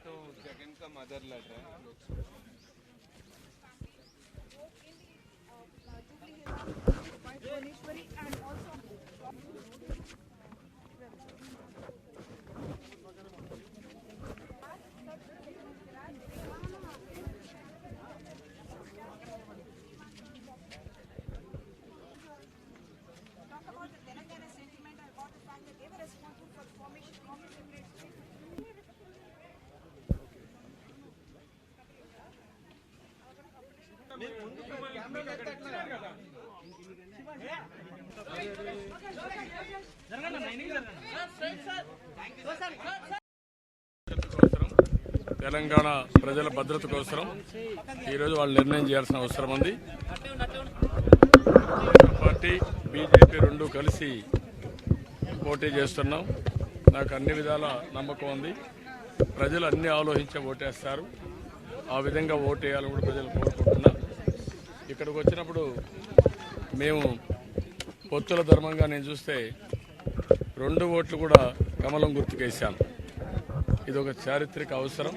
तो जगन का मदर लड़ रहा है। తెలంగాణ ప్రజల భద్రత కోసం ఈరోజు వాళ్ళు నిర్ణయం చేయాల్సిన అవసరం ఉంది. పార్టీ బీజేపీ రెండు కలిసి పోటీ చేస్తున్నాం. నాకు అన్ని విధాల నమ్మకం ఉంది. ప్రజలు అన్ని ఆలోచించి ఓటేస్తారు. ఆ విధంగా ఓటేయాలని కూడా ప్రజలు కోరుకుంటున్నా. ఇక్కడికి వచ్చినప్పుడు మేము పొత్తుల ధర్మంగా నేను చూస్తే 2 ఓట్లు కూడా కమలం గుర్తుకేశాను. ఇది ఒక చారిత్రక అవసరం.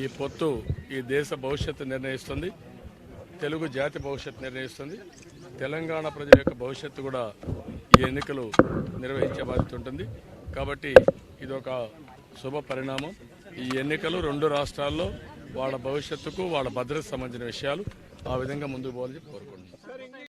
ఈ పొత్తు ఈ దేశ భవిష్యత్తు నిర్ణయిస్తుంది, తెలుగు జాతి భవిష్యత్తు నిర్ణయిస్తుంది. తెలంగాణ ప్రజల యొక్క భవిష్యత్తు కూడా ఈ ఎన్నికలు నిర్వహించే బాధ్యత ఉంటుంది. కాబట్టి ఇది ఒక శుభ పరిణామం. ఈ ఎన్నికలు 2 రాష్ట్రాల్లో వాళ్ళ భవిష్యత్తుకు వాళ్ళ భద్రతకు సంబంధించిన విషయాలు. ఆ విధంగా ముందుకు పోవాలని కోరుకుంటున్నాను.